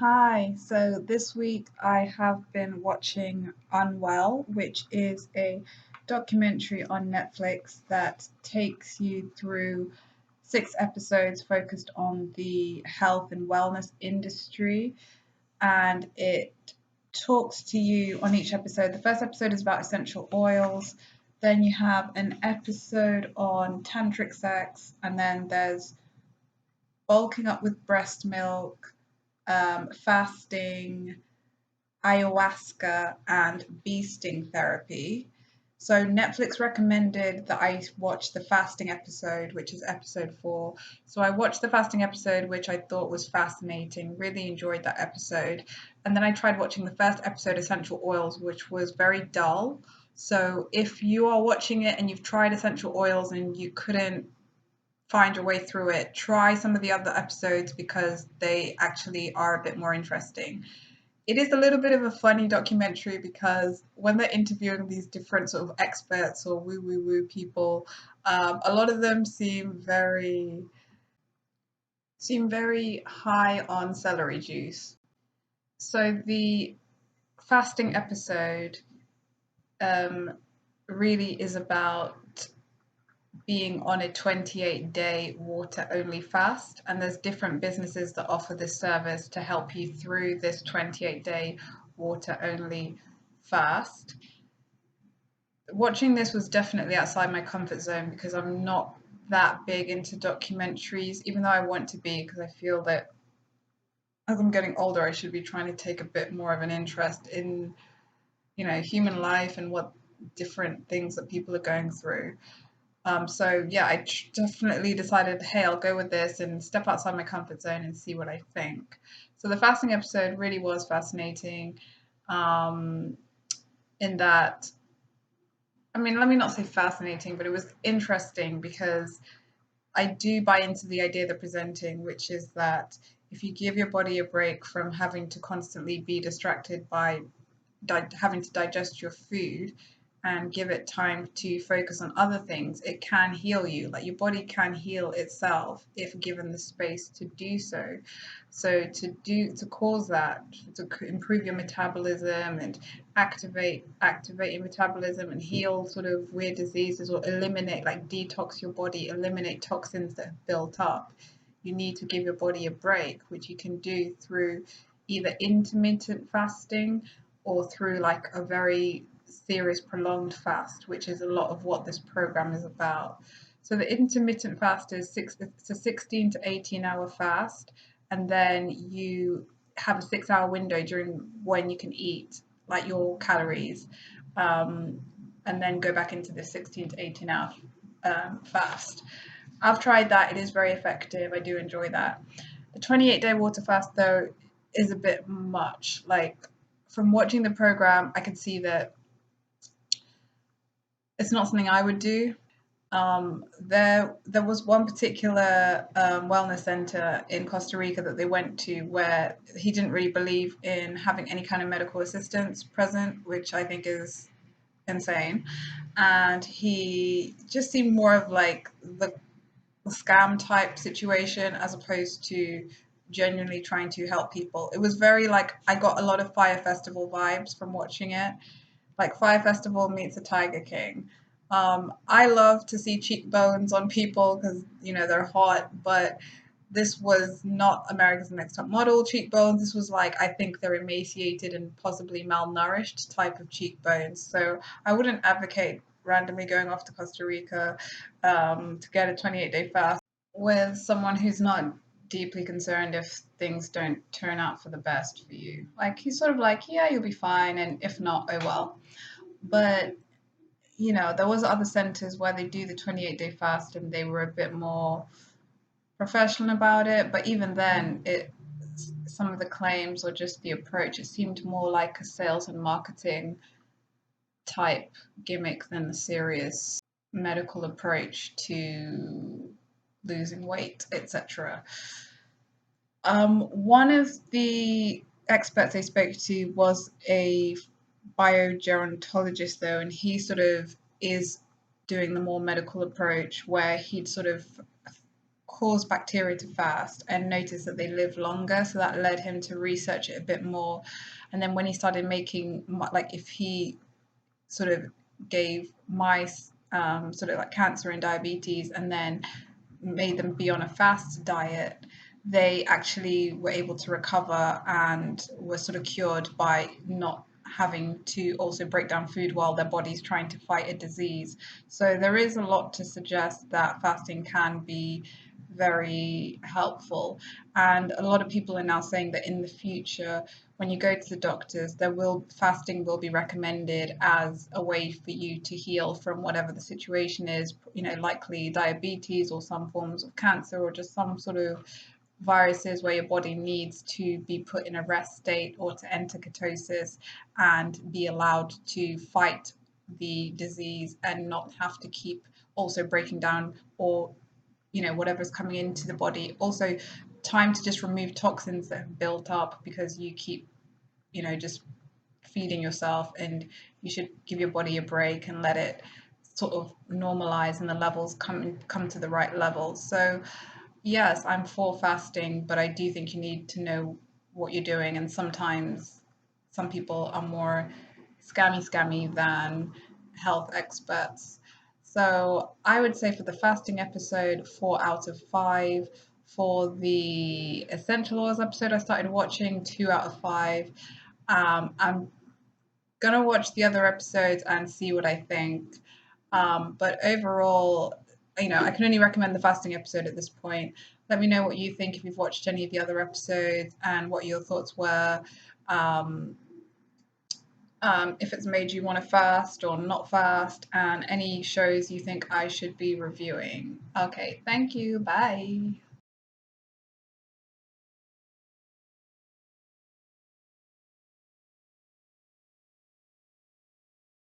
Hi, so this week I have been watching Unwell, which is a documentary on Netflix that takes you through 6 episodes focused on the health and wellness industry. And it talks to you on each episode. The first episode is about essential oils, then you have an episode on tantric sex, and then there's bulking up with breast milk, fasting, ayahuasca, and bee sting therapy. So Netflix recommended that I watch the fasting episode, which is episode 4. So I watched the fasting episode, which I thought was fascinating, really enjoyed that episode. And then I tried watching the first episode, Essential Oils, which was very dull. So if you are watching it and you've tried essential oils and you couldn't find your way through it, try some of the other episodes because they actually are a bit more interesting. It is a little bit of a funny documentary because when they're interviewing these different sort of experts or woo woo woo people, a lot of them seem very high on celery juice. So the fasting episode um, really is about being on a 28-day water only fast, and there's different businesses that offer this service to help you through this 28-day water only fast. Watching this was definitely outside my comfort zone because I'm not that big into documentaries, even though I want to be, because I feel that as I'm getting older I should be trying to take a bit more of an interest in human life and what different things that people are going through. So yeah, I definitely decided, hey, I'll go with this and step outside my comfort zone and see what I think. So the fasting episode really was fascinating, um, in that, I mean, let me not say fascinating, but it was interesting because I do buy into the idea they're presenting, which is that if you give your body a break from having to constantly be distracted by having to digest your food and give it time to focus on other things, it can heal you. Like your body can heal itself if given the space to do so. So to cause that, to improve your metabolism and activate your metabolism and heal sort of weird diseases or eliminate, like detox your body, eliminate toxins that have built up. You need to give your body a break, which you can do through either intermittent fasting or through like a very serious prolonged fast, which is a lot of what this program is about. So the intermittent fast it's a 16 to 18-hour fast, and then you have a 6-hour window during when you can eat like your calories, um, and then go back into the 16 to 18-hour fast. I've tried that. It is very effective. I do enjoy that. The 28-day water fast, though, is a bit much. Like, from watching the program, I could see that it's not something I would do. There was one particular wellness center in Costa Rica that they went to where he didn't really believe in having any kind of medical assistance present, which I think is insane. And he just seemed more of like the scam type situation as opposed to genuinely trying to help people. It was very like I got a lot of Fire Festival vibes from watching it, like Fire Festival meets a Tiger King. I love to see cheekbones on people because they're hot, but this was not America's Next Top Model cheekbones. This was like, I think they're emaciated and possibly malnourished type of cheekbones. So I wouldn't advocate randomly going off to Costa Rica to get a 28-day fast with someone who's not deeply concerned if things don't turn out for the best for you. Like he's sort of like, yeah, you'll be fine, and if not, oh well. But there was other centers where they do the 28-day fast and they were a bit more professional about it. But even then, some of the claims or just the approach, it seemed more like a sales and marketing type gimmick than a serious medical approach to losing weight, etc. One of the experts I spoke to was a biogerontologist, though, and he sort of is doing the more medical approach where he'd sort of cause bacteria to fast and noticed that they live longer. So that led him to research it a bit more. And then when he started making, like, if he sort of gave mice sort of like cancer and diabetes and then made them be on a fast diet, they actually were able to recover and were sort of cured by not having to also break down food while their body's trying to fight a disease. So there is a lot to suggest that fasting can be very helpful. And a lot of people are now saying that in the future, when you go to the doctors, there will fasting will be recommended as a way for you to heal from whatever the situation is, likely diabetes or some forms of cancer or just some sort of viruses where your body needs to be put in a rest state or to enter ketosis and be allowed to fight the disease and not have to keep also breaking down or whatever's coming into the body. Also, time to just remove toxins that have built up because you keep just feeding yourself, and you should give your body a break and let it sort of normalize and the levels come to the right levels. So yes, I'm for fasting, but I do think you need to know what you're doing, and sometimes some people are more scammy than health experts. So I would say for the fasting episode, 4 out of 5. For the essential oils episode I started watching, 2 out of 5. I'm gonna watch the other episodes and see what I think. But overall, I can only recommend the fasting episode at this point. Let me know what you think if you've watched any of the other episodes and what your thoughts were. Um, if it's made you want to fast or not fast, and any shows you think I should be reviewing. Okay, thank you. Bye.